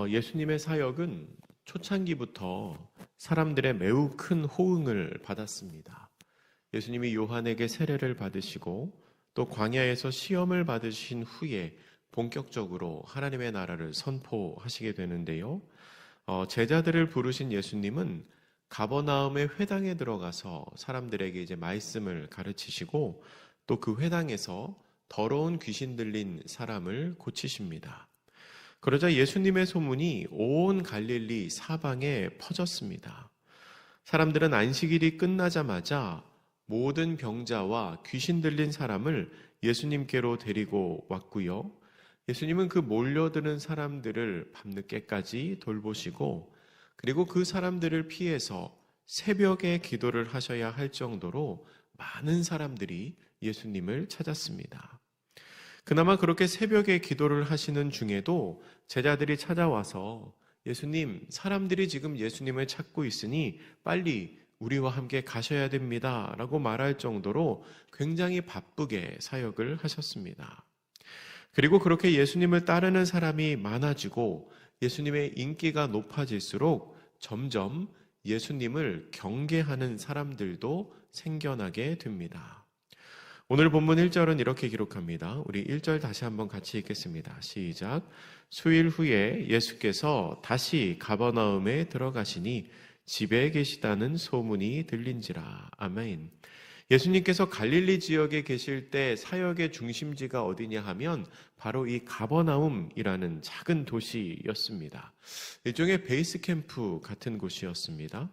예수님의 사역은 초창기부터 사람들의 매우 큰 호응을 받았습니다. 예수님이 요한에게 세례를 받으시고 또 광야에서 시험을 받으신 후에 본격적으로 하나님의 나라를 선포하시게 되는데요. 제자들을 부르신 예수님은 가버나움의 회당에 들어가서 사람들에게 이제 말씀을 가르치시고 또 그 회당에서 더러운 귀신 들린 사람을 고치십니다. 그러자 예수님의 소문이 온 갈릴리 사방에 퍼졌습니다. 사람들은 안식일이 끝나자마자 모든 병자와 귀신 들린 사람을 예수님께로 데리고 왔고요. 예수님은 그 몰려드는 사람들을 밤늦게까지 돌보시고 그리고 그 사람들을 피해서 새벽에 기도를 하셔야 할 정도로 많은 사람들이 예수님을 찾았습니다. 그나마 그렇게 새벽에 기도를 하시는 중에도 제자들이 찾아와서 예수님, 사람들이 지금 예수님을 찾고 있으니 빨리 우리와 함께 가셔야 됩니다 라고 말할 정도로 굉장히 바쁘게 사역을 하셨습니다. 그리고 그렇게 예수님을 따르는 사람이 많아지고 예수님의 인기가 높아질수록 점점 예수님을 경계하는 사람들도 생겨나게 됩니다. 오늘 본문 1절은 이렇게 기록합니다. 우리 1절 다시 한번 같이 읽겠습니다. 시작. 수일 후에 예수께서 다시 가버나움에 들어가시니 집에 계시다는 소문이 들린지라. 아멘. 예수님께서 갈릴리 지역에 계실 때 사역의 중심지가 어디냐 하면 바로 이 가버나움이라는 작은 도시였습니다. 일종의 베이스 캠프 같은 곳이었습니다.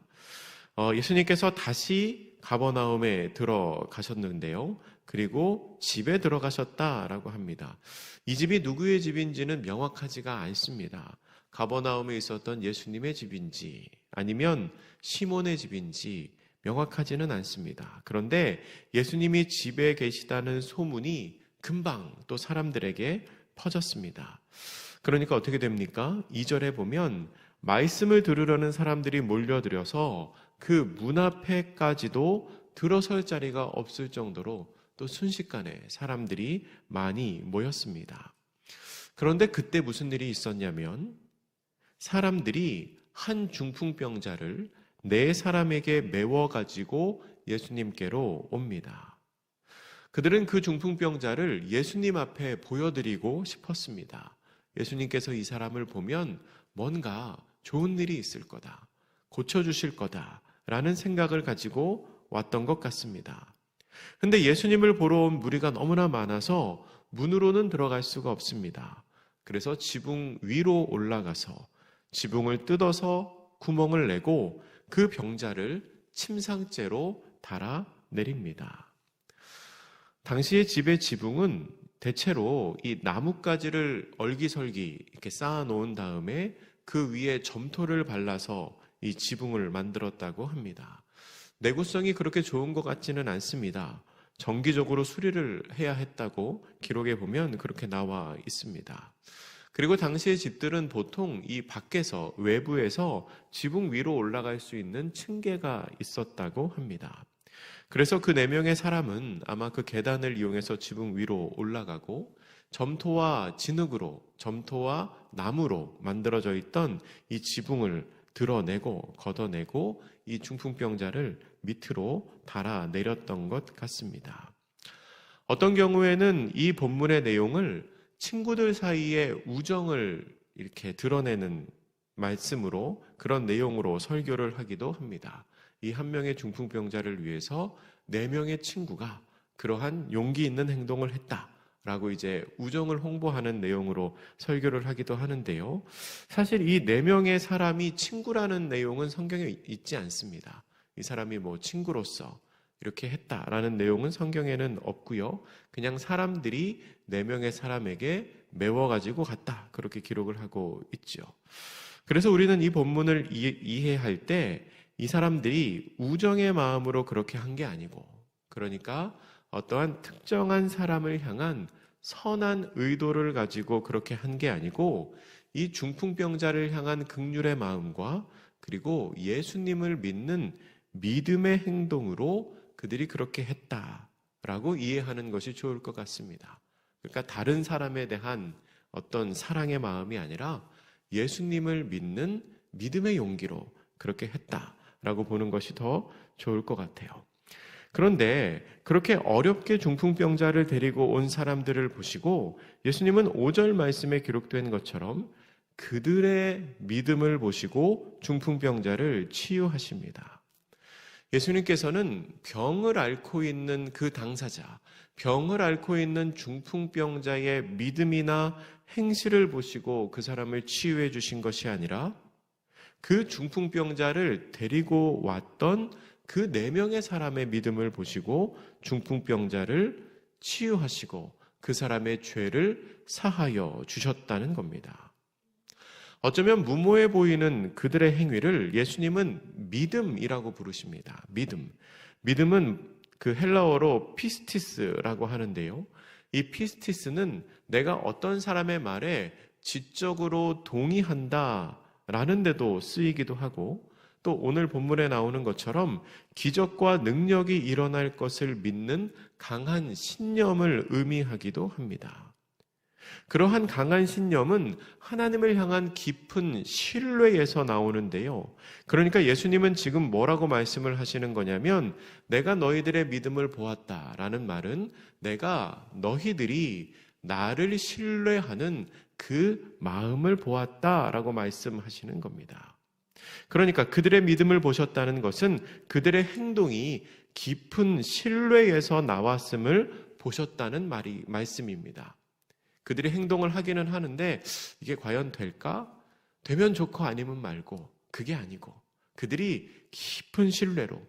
예수님께서 다시 가버나움에 들어가셨는데요. 그리고 집에 들어가셨다라고 합니다. 이 집이 누구의 집인지는 명확하지가 않습니다. 가버나움에 있었던 예수님의 집인지 아니면 시몬의 집인지 명확하지는 않습니다. 그런데 예수님이 집에 계시다는 소문이 금방 또 사람들에게 퍼졌습니다. 그러니까 어떻게 됩니까? 2절에 보면 말씀을 들으려는 사람들이 몰려들어서 그 문 앞에까지도 들어설 자리가 없을 정도로 또 순식간에 사람들이 많이 모였습니다. 그런데 그때 무슨 일이 있었냐면 사람들이 한 중풍병자를 4사람에게 메워가지고 예수님께로 옵니다. 그들은 그 중풍병자를 예수님 앞에 보여드리고 싶었습니다. 예수님께서 이 사람을 보면 뭔가 좋은 일이 있을 거다, 고쳐주실 거다라는 생각을 가지고 왔던 것 같습니다. 근데 예수님을 보러 온 무리가 너무나 많아서 문으로는 들어갈 수가 없습니다. 그래서 지붕 위로 올라가서 지붕을 뜯어서 구멍을 내고 그 병자를 침상째로 달아 내립니다. 당시의 집의 지붕은 대체로 이 나뭇가지를 얼기설기 이렇게 쌓아 놓은 다음에 그 위에 점토를 발라서 이 지붕을 만들었다고 합니다. 내구성이 그렇게 좋은 것 같지는 않습니다. 정기적으로 수리를 해야 했다고 기록에 보면 그렇게 나와 있습니다. 그리고 당시의 집들은 보통 이 밖에서 외부에서 지붕 위로 올라갈 수 있는 층계가 있었다고 합니다. 그래서 그 4명의 사람은 아마 그 계단을 이용해서 지붕 위로 올라가고 점토와 진흙으로, 점토와 나무로 만들어져 있던 이 지붕을 드러내고 걷어내고 이 중풍병자를 밑으로 달아 내렸던 것 같습니다. 어떤 경우에는 이 본문의 내용을 친구들 사이의 우정을 이렇게 드러내는 말씀으로 그런 내용으로 설교를 하기도 합니다. 이 한 명의 중풍병자를 위해서 4명의 친구가 그러한 용기 있는 행동을 했다라고 이제 우정을 홍보하는 내용으로 설교를 하기도 하는데요. 사실 이 4명의 사람이 친구라는 내용은 성경에 있지 않습니다. 이 사람이 뭐 친구로서 이렇게 했다라는 내용은 성경에는 없고요. 그냥 사람들이 4명의 사람에게 메워가지고 갔다 그렇게 기록을 하고 있죠. 그래서 우리는 이 본문을 이해할 때 이 사람들이 우정의 마음으로 그렇게 한 게 아니고 그러니까 어떠한 특정한 사람을 향한 선한 의도를 가지고 그렇게 한 게 아니고 이 중풍병자를 향한 긍휼의 마음과 그리고 예수님을 믿는 믿음의 행동으로 그들이 그렇게 했다라고 이해하는 것이 좋을 것 같습니다. 그러니까 다른 사람에 대한 어떤 사랑의 마음이 아니라 예수님을 믿는 믿음의 용기로 그렇게 했다라고 보는 것이 더 좋을 것 같아요. 그런데 그렇게 어렵게 중풍병자를 데리고 온 사람들을 보시고 예수님은 5절 말씀에 기록된 것처럼 그들의 믿음을 보시고 중풍병자를 치유하십니다. 예수님께서는 병을 앓고 있는 그 당사자, 병을 앓고 있는 중풍병자의 믿음이나 행실을 보시고 그 사람을 치유해 주신 것이 아니라 그 중풍병자를 데리고 왔던 그 4명의 사람의 믿음을 보시고 중풍병자를 치유하시고 그 사람의 죄를 사하여 주셨다는 겁니다. 어쩌면 무모해 보이는 그들의 행위를 예수님은 믿음이라고 부르십니다. 믿음은 그 헬라어로 피스티스라고 하는데요. 이 피스티스는 내가 어떤 사람의 말에 지적으로 동의한다라는 데도 쓰이기도 하고 또 오늘 본문에 나오는 것처럼 기적과 능력이 일어날 것을 믿는 강한 신념을 의미하기도 합니다. 그러한 강한 신념은 하나님을 향한 깊은 신뢰에서 나오는데요. 그러니까 예수님은 지금 뭐라고 말씀을 하시는 거냐면 내가 너희들의 믿음을 보았다라는 말은 내가 너희들이 나를 신뢰하는 그 마음을 보았다라고 말씀하시는 겁니다. 그러니까 그들의 믿음을 보셨다는 것은 그들의 행동이 깊은 신뢰에서 나왔음을 보셨다는 말씀입니다. 그들이 행동을 하기는 하는데 이게 과연 될까? 되면 좋고 아니면 말고 그게 아니고 그들이 깊은 신뢰로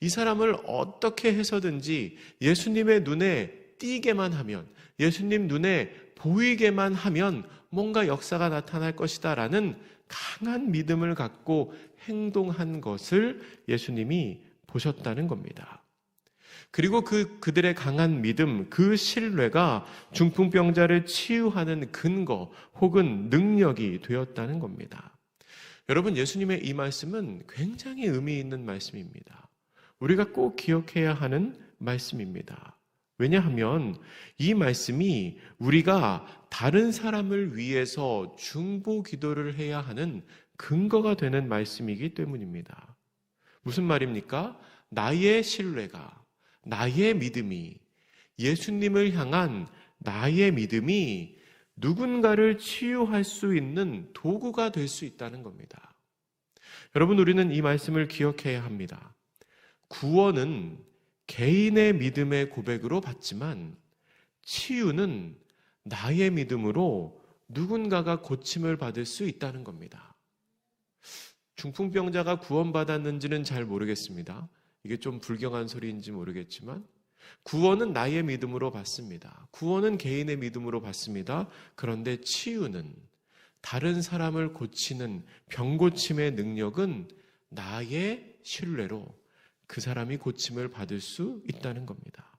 이 사람을 어떻게 해서든지 예수님의 눈에 띄게만 하면 예수님 눈에 보이게만 하면 뭔가 역사가 나타날 것이다 라는 강한 믿음을 갖고 행동한 것을 예수님이 보셨다는 겁니다. 그리고 그들의 강한 믿음, 그 신뢰가 중풍병자를 치유하는 근거 혹은 능력이 되었다는 겁니다. 여러분, 예수님의 이 말씀은 굉장히 의미 있는 말씀입니다. 우리가 꼭 기억해야 하는 말씀입니다. 왜냐하면 이 말씀이 우리가 다른 사람을 위해서 중보 기도를 해야 하는 근거가 되는 말씀이기 때문입니다. 무슨 말입니까? 나의 신뢰가, 나의 믿음이, 예수님을 향한 나의 믿음이 누군가를 치유할 수 있는 도구가 될 수 있다는 겁니다. 여러분, 우리는 이 말씀을 기억해야 합니다. 구원은 개인의 믿음의 고백으로 받지만 치유는 나의 믿음으로 누군가가 고침을 받을 수 있다는 겁니다. 중풍병자가 구원받았는지는 잘 모르겠습니다. 이게 좀 불경한 소리인지 모르겠지만 구원은 나의 믿음으로 받습니다. 구원은 개인의 믿음으로 받습니다. 그런데 치유는 다른 사람을 고치는 병고침의 능력은 나의 신뢰로 그 사람이 고침을 받을 수 있다는 겁니다.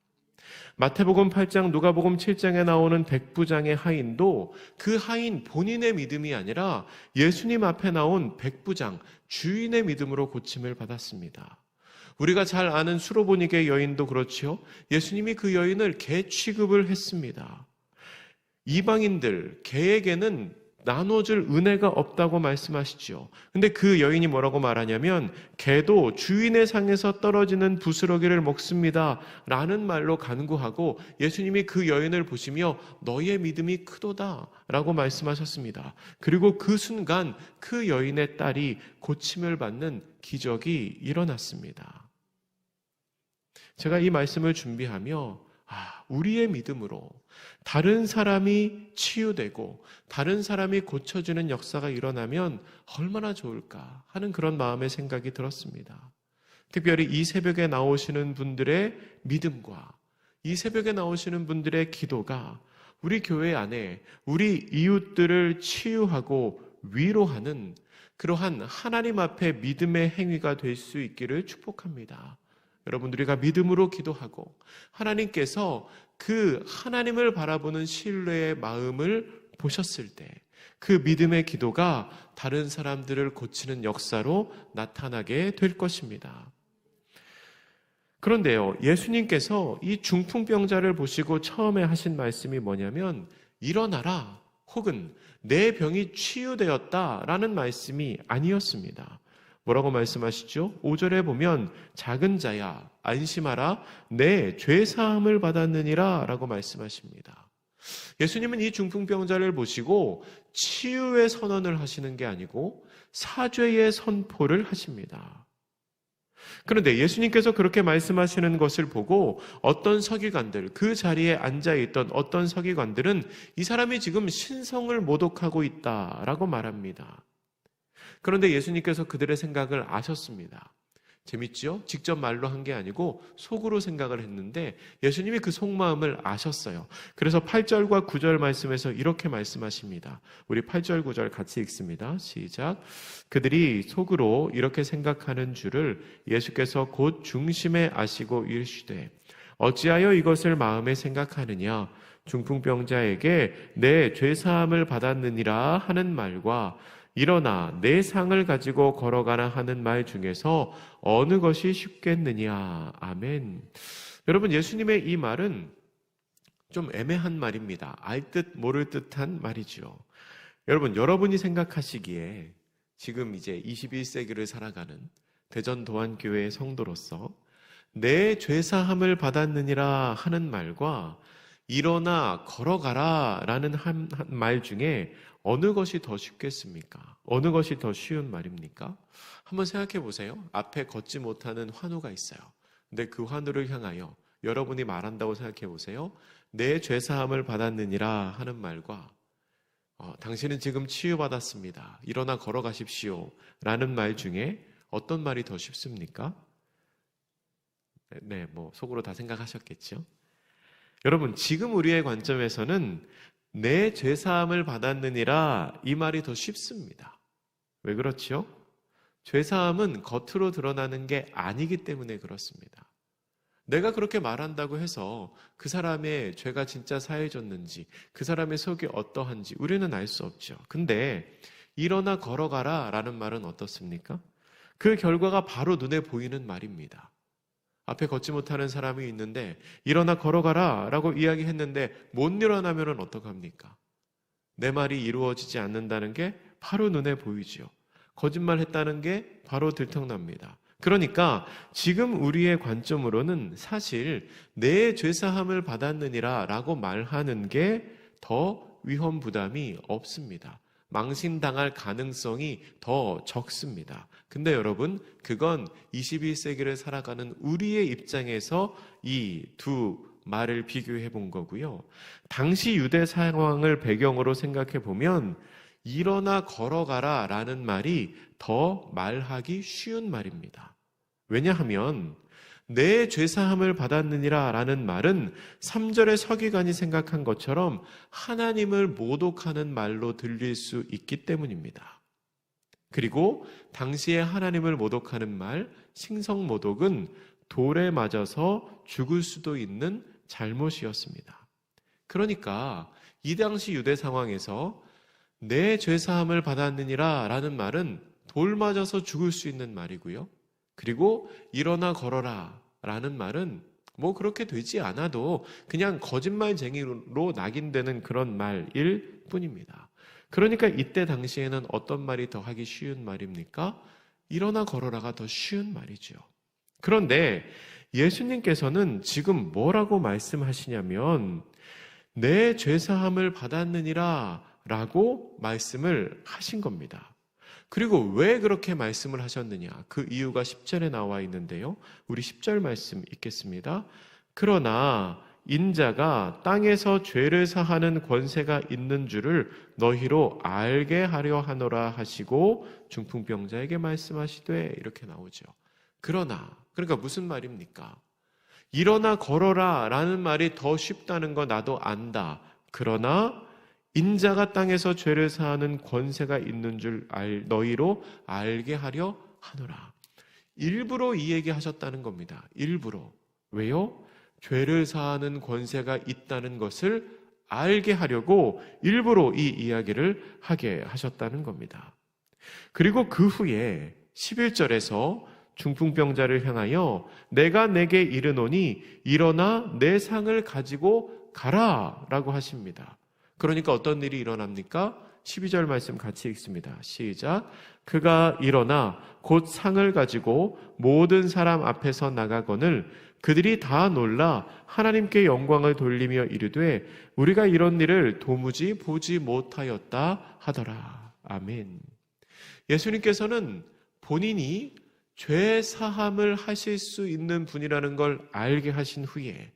마태복음 8장, 누가복음 7장에 나오는 백부장의 하인도 그 하인 본인의 믿음이 아니라 예수님 앞에 나온 백부장, 주인의 믿음으로 고침을 받았습니다. 우리가 잘 아는 수로보니게 여인도 그렇죠. 예수님이 그 여인을 개 취급을 했습니다. 이방인들, 개에게는 나눠줄 은혜가 없다고 말씀하시죠. 근데 그 여인이 뭐라고 말하냐면 개도 주인의 상에서 떨어지는 부스러기를 먹습니다 라는 말로 간구하고 예수님이 그 여인을 보시며 너의 믿음이 크도다 라고 말씀하셨습니다. 그리고 그 순간 그 여인의 딸이 고침을 받는 기적이 일어났습니다. 제가 이 말씀을 준비하며 우리의 믿음으로 다른 사람이 치유되고 다른 사람이 고쳐지는 역사가 일어나면 얼마나 좋을까 하는 그런 마음의 생각이 들었습니다. 특별히 이 새벽에 나오시는 분들의 믿음과 이 새벽에 나오시는 분들의 기도가 우리 교회 안에 우리 이웃들을 치유하고 위로하는 그러한 하나님 앞에 믿음의 행위가 될 수 있기를 축복합니다. 여러분, 우리가 믿음으로 기도하고 하나님께서 그 하나님을 바라보는 신뢰의 마음을 보셨을 때 그 믿음의 기도가 다른 사람들을 고치는 역사로 나타나게 될 것입니다. 그런데요, 예수님께서 이 중풍병자를 보시고 처음에 하신 말씀이 뭐냐면 일어나라, 혹은 내 병이 치유되었다라는 말씀이 아니었습니다. 뭐라고 말씀하시죠? 5절에 보면 작은 자야 안심하라 내 죄사함을 받았느니라 라고 말씀하십니다. 예수님은 이 중풍병자를 보시고 치유의 선언을 하시는 게 아니고 사죄의 선포를 하십니다. 그런데 예수님께서 그렇게 말씀하시는 것을 보고 어떤 서기관들, 그 자리에 앉아있던 어떤 서기관들은 이 사람이 지금 신성을 모독하고 있다라고 말합니다. 그런데 예수님께서 그들의 생각을 아셨습니다. 재밌죠? 직접 말로 한 게 아니고 속으로 생각을 했는데 예수님이 그 속마음을 아셨어요. 그래서 8절과 9절 말씀에서 이렇게 말씀하십니다. 우리 8절 9절 같이 읽습니다. 시작. 그들이 속으로 이렇게 생각하는 줄을 예수께서 곧 중심에 아시고 이르시되 어찌하여 이것을 마음에 생각하느냐 중풍병자에게 내 죄사함을 받았느니라 하는 말과 일어나 내 상을 가지고 걸어가라 하는 말 중에서 어느 것이 쉽겠느냐. 아멘. 여러분, 예수님의 이 말은 좀 애매한 말입니다. 알 듯 모를 듯한 말이죠. 여러분이 생각하시기에 지금 이제 21세기를 살아가는 대전도안교회의 성도로서 내 죄사함을 받았느니라 하는 말과 일어나 걸어가라 라는 한 말 중에 어느 것이 더 쉽겠습니까? 어느 것이 더 쉬운 말입니까? 한번 생각해 보세요. 앞에 걷지 못하는 환우가 있어요. 근데 그 환우를 향하여 여러분이 말한다고 생각해 보세요. 내 죄사함을 받았느니라 하는 말과 당신은 지금 치유받았습니다. 일어나 걸어가십시오. 라는 말 중에 어떤 말이 더 쉽습니까? 네, 속으로 다 생각하셨겠죠? 여러분, 지금 우리의 관점에서는 내 죄사함을 받았느니라 이 말이 더 쉽습니다. 왜 그렇죠? 죄사함은 겉으로 드러나는 게 아니기 때문에 그렇습니다. 내가 그렇게 말한다고 해서 그 사람의 죄가 진짜 사해졌는지 그 사람의 속이 어떠한지 우리는 알 수 없죠. 근데 일어나 걸어가라 라는 말은 어떻습니까? 그 결과가 바로 눈에 보이는 말입니다. 앞에 걷지 못하는 사람이 있는데 일어나 걸어가라 라고 이야기했는데 못 일어나면 어떡합니까? 내 말이 이루어지지 않는다는 게 바로 눈에 보이죠. 거짓말했다는 게 바로 들통납니다. 그러니까 지금 우리의 관점으로는 사실 내 죄사함을 받았느니라 라고 말하는 게 더 위험 부담이 없습니다. 망신당할 가능성이 더 적습니다. 근데 여러분, 그건 21세기를 살아가는 우리의 입장에서 이 두 말을 비교해 본 거고요. 당시 유대 상황을 배경으로 생각해 보면 일어나 걸어가라 라는 말이 더 말하기 쉬운 말입니다. 왜냐하면 내 죄사함을 받았느니라 라는 말은 3절의 서기관이 생각한 것처럼 하나님을 모독하는 말로 들릴 수 있기 때문입니다. 그리고 당시에 하나님을 모독하는 말, 싱성모독은 돌에 맞아서 죽을 수도 있는 잘못이었습니다. 그러니까 이 당시 유대 상황에서 내 죄사함을 받았느니라 라는 말은 돌 맞아서 죽을 수 있는 말이고요. 그리고 일어나 걸어라 라는 말은 그렇게 되지 않아도 그냥 거짓말쟁이로 낙인되는 그런 말일 뿐입니다. 그러니까 이때 당시에는 어떤 말이 더 하기 쉬운 말입니까? 일어나 걸어라가 더 쉬운 말이죠. 그런데 예수님께서는 지금 뭐라고 말씀하시냐면 내 죄사함을 받았느니라 라고 말씀을 하신 겁니다. 그리고 왜 그렇게 말씀을 하셨느냐? 그 이유가 10절에 나와 있는데요. 우리 10절 말씀 읽겠습니다. 그러나 인자가 땅에서 죄를 사하는 권세가 있는 줄을 너희로 알게 하려 하노라 하시고 중풍병자에게 말씀하시되 이렇게 나오죠. 그러니까 무슨 말입니까? 일어나 걸어라 라는 말이 더 쉽다는 거 나도 안다. 그러나 인자가 땅에서 죄를 사하는 권세가 있는 줄 너희로 알게 하려 하노라. 일부러 이 얘기하셨다는 겁니다. 일부러. 왜요? 죄를 사하는 권세가 있다는 것을 알게 하려고 일부러 이 이야기를 하게 하셨다는 겁니다. 그리고 그 후에 11절에서 중풍병자를 향하여 내가 내게 이르노니 일어나 내 상을 가지고 가라 라고 하십니다. 그러니까 어떤 일이 일어납니까? 12절 말씀 같이 읽습니다. 시작. 그가 일어나 곧 상을 가지고 모든 사람 앞에서 나가거늘 그들이 다 놀라 하나님께 영광을 돌리며 이르되 우리가 이런 일을 도무지 보지 못하였다 하더라. 아멘. 예수님께서는 본인이 죄 사함을 하실 수 있는 분이라는 걸 알게 하신 후에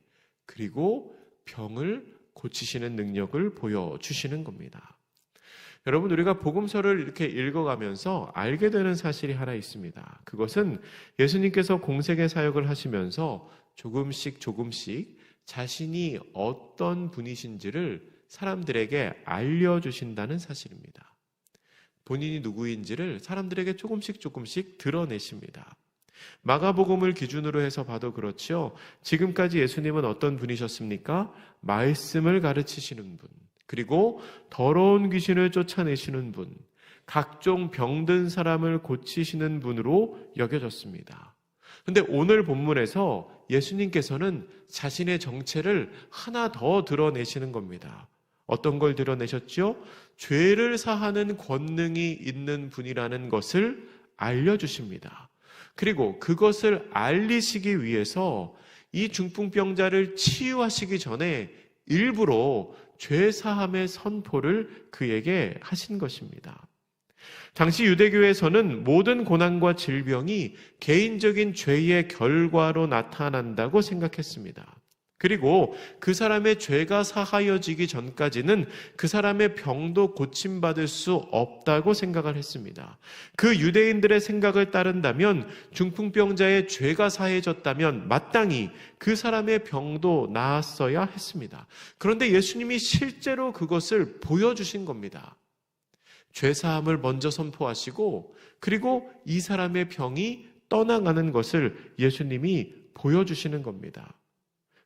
그리고 병을 고치시는 능력을 보여주시는 겁니다. 여러분, 우리가 복음서를 이렇게 읽어가면서 알게 되는 사실이 하나 있습니다. 그것은 예수님께서 공생의 사역을 하시면서 조금씩 자신이 어떤 분이신지를 사람들에게 알려주신다는 사실입니다. 본인이 누구인지를 사람들에게 조금씩 드러내십니다. 마가복음을 기준으로 해서 봐도 그렇죠. 지금까지 예수님은 어떤 분이셨습니까? 말씀을 가르치시는 분, 그리고 더러운 귀신을 쫓아내시는 분, 각종 병든 사람을 고치시는 분으로 여겨졌습니다. 그런데 오늘 본문에서 예수님께서는 자신의 정체를 하나 더 드러내시는 겁니다. 어떤 걸 드러내셨죠? 죄를 사하는 권능이 있는 분이라는 것을 알려주십니다. 그리고 그것을 알리시기 위해서 이 중풍병자를 치유하시기 전에 일부러 죄사함의 선포를 그에게 하신 것입니다. 당시 유대교에서는 모든 고난과 질병이 개인적인 죄의 결과로 나타난다고 생각했습니다. 그리고 그 사람의 죄가 사하여지기 전까지는 그 사람의 병도 고침받을 수 없다고 생각을 했습니다. 그 유대인들의 생각을 따른다면 중풍병자의 죄가 사해졌다면 마땅히 그 사람의 병도 나았어야 했습니다. 그런데 예수님이 실제로 그것을 보여주신 겁니다. 죄사함을 먼저 선포하시고 그리고 이 사람의 병이 떠나가는 것을 예수님이 보여주시는 겁니다.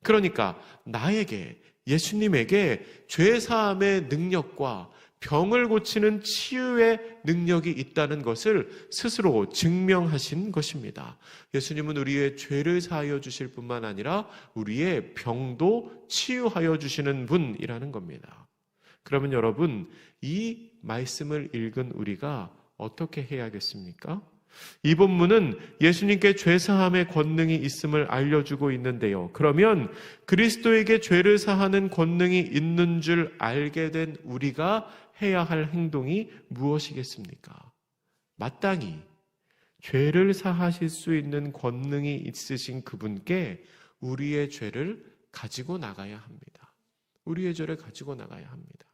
그러니까 나에게, 예수님에게 죄사함의 능력과 병을 고치는 치유의 능력이 있다는 것을 스스로 증명하신 것입니다. 예수님은 우리의 죄를 사하여 주실 뿐만 아니라 우리의 병도 치유하여 주시는 분이라는 겁니다. 그러면 여러분, 이 말씀을 읽은 우리가 어떻게 해야겠습니까? 이 본문은 예수님께 죄사함의 권능이 있음을 알려주고 있는데요. 그러면 그리스도에게 죄를 사하는 권능이 있는 줄 알게 된 우리가 해야 할 행동이 무엇이겠습니까? 마땅히 죄를 사하실 수 있는 권능이 있으신 그분께 우리의 죄를 가지고 나가야 합니다. 우리의 죄를 가지고 나가야 합니다.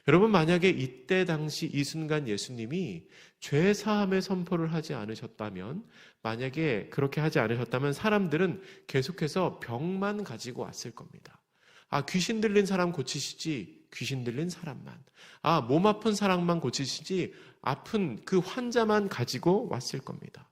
여러분, 만약에 이때 당시 이 순간 예수님이 죄 사함의 선포를 하지 않으셨다면, 만약에 그렇게 하지 않으셨다면 사람들은 계속해서 병만 가지고 왔을 겁니다. 귀신 들린 사람 고치시지, 귀신 들린 사람만. 몸 아픈 사람만 고치시지, 아픈 그 환자만 가지고 왔을 겁니다.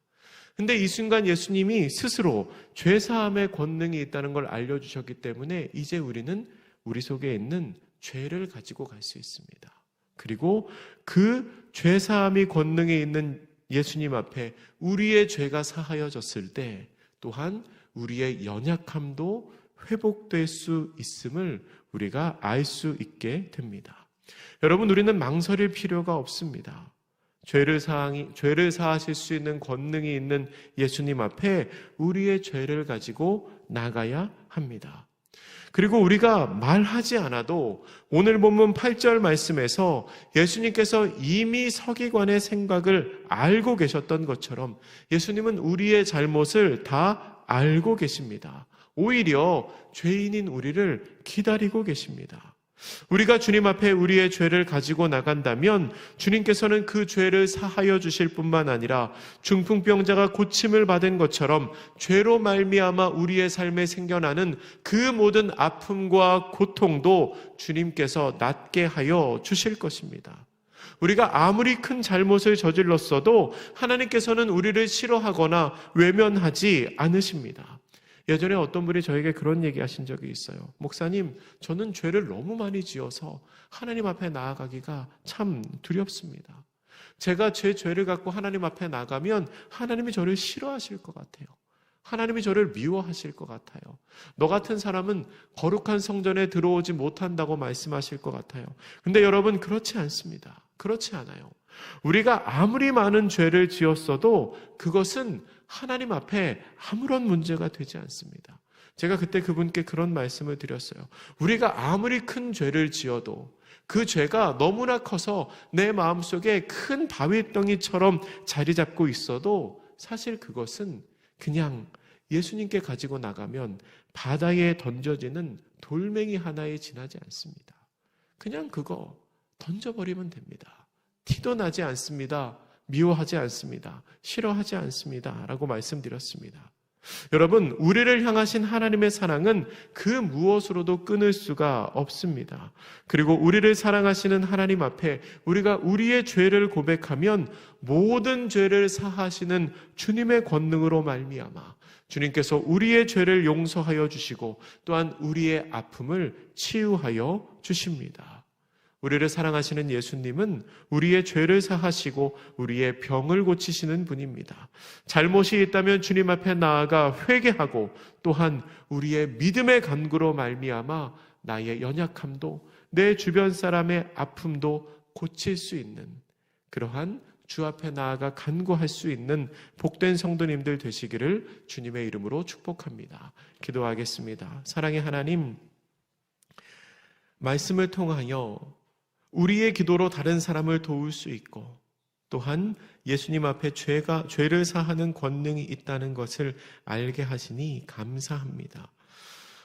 근데 이 순간 예수님이 스스로 죄 사함의 권능이 있다는 걸 알려주셨기 때문에 이제 우리는 우리 속에 있는 죄를 가지고 갈 수 있습니다. 그리고 그 죄사함이 권능이 있는 예수님 앞에 우리의 죄가 사하여졌을 때 또한 우리의 연약함도 회복될 수 있음을 우리가 알 수 있게 됩니다. 여러분, 우리는 망설일 필요가 없습니다. 죄를 사하실 수 있는 권능이 있는 예수님 앞에 우리의 죄를 가지고 나가야 합니다. 그리고 우리가 말하지 않아도 오늘 본문 8절 말씀에서 예수님께서 이미 서기관의 생각을 알고 계셨던 것처럼 예수님은 우리의 잘못을 다 알고 계십니다. 오히려 죄인인 우리를 기다리고 계십니다. 우리가 주님 앞에 우리의 죄를 가지고 나간다면 주님께서는 그 죄를 사하여 주실 뿐만 아니라 중풍병자가 고침을 받은 것처럼 죄로 말미암아 우리의 삶에 생겨나는 그 모든 아픔과 고통도 주님께서 낫게 하여 주실 것입니다. 우리가 아무리 큰 잘못을 저질렀어도 하나님께서는 우리를 싫어하거나 외면하지 않으십니다. 예전에 어떤 분이 저에게 그런 얘기 하신 적이 있어요. 목사님, 저는 죄를 너무 많이 지어서 하나님 앞에 나아가기가 참 두렵습니다. 제가 제 죄를 갖고 하나님 앞에 나가면 하나님이 저를 싫어하실 것 같아요. 하나님이 저를 미워하실 것 같아요. 너 같은 사람은 거룩한 성전에 들어오지 못한다고 말씀하실 것 같아요. 근데 여러분, 그렇지 않습니다. 그렇지 않아요. 우리가 아무리 많은 죄를 지었어도 그것은 하나님 앞에 아무런 문제가 되지 않습니다. 제가 그때 그분께 그런 말씀을 드렸어요. 우리가 아무리 큰 죄를 지어도 그 죄가 너무나 커서 내 마음속에 큰 바위덩이처럼 자리 잡고 있어도 사실 그것은 그냥 예수님께 가지고 나가면 바다에 던져지는 돌멩이 하나에 지나지 않습니다. 그냥 그거 던져버리면 됩니다. 티도 나지 않습니다. 미워하지 않습니다. 싫어하지 않습니다. 라고 말씀드렸습니다. 여러분, 우리를 향하신 하나님의 사랑은 그 무엇으로도 끊을 수가 없습니다. 그리고 우리를 사랑하시는 하나님 앞에 우리가 우리의 죄를 고백하면 모든 죄를 사하시는 주님의 권능으로 말미암아 주님께서 우리의 죄를 용서하여 주시고 또한 우리의 아픔을 치유하여 주십니다. 우리를 사랑하시는 예수님은 우리의 죄를 사하시고 우리의 병을 고치시는 분입니다. 잘못이 있다면 주님 앞에 나아가 회개하고 또한 우리의 믿음의 간구로 말미암아 나의 연약함도 내 주변 사람의 아픔도 고칠 수 있는 그러한 주 앞에 나아가 간구할 수 있는 복된 성도님들 되시기를 주님의 이름으로 축복합니다. 기도하겠습니다. 사랑의 하나님, 말씀을 통하여 우리의 기도로 다른 사람을 도울 수 있고 또한 예수님 앞에 죄를 사하는 권능이 있다는 것을 알게 하시니 감사합니다.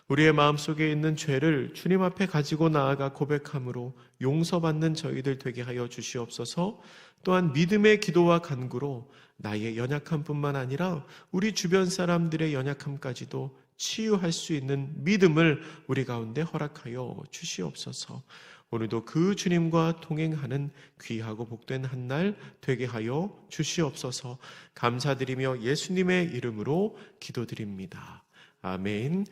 우리의 마음속에 있는 죄를 주님 앞에 가지고 나아가 고백함으로 용서받는 저희들 되게 하여 주시옵소서. 또한 믿음의 기도와 간구로 나의 연약함뿐만 아니라 우리 주변 사람들의 연약함까지도 치유할 수 있는 믿음을 우리 가운데 허락하여 주시옵소서. 오늘도 그 주님과 동행하는 귀하고 복된 한 날 되게 하여 주시옵소서. 감사드리며 예수님의 이름으로 기도드립니다. 아멘.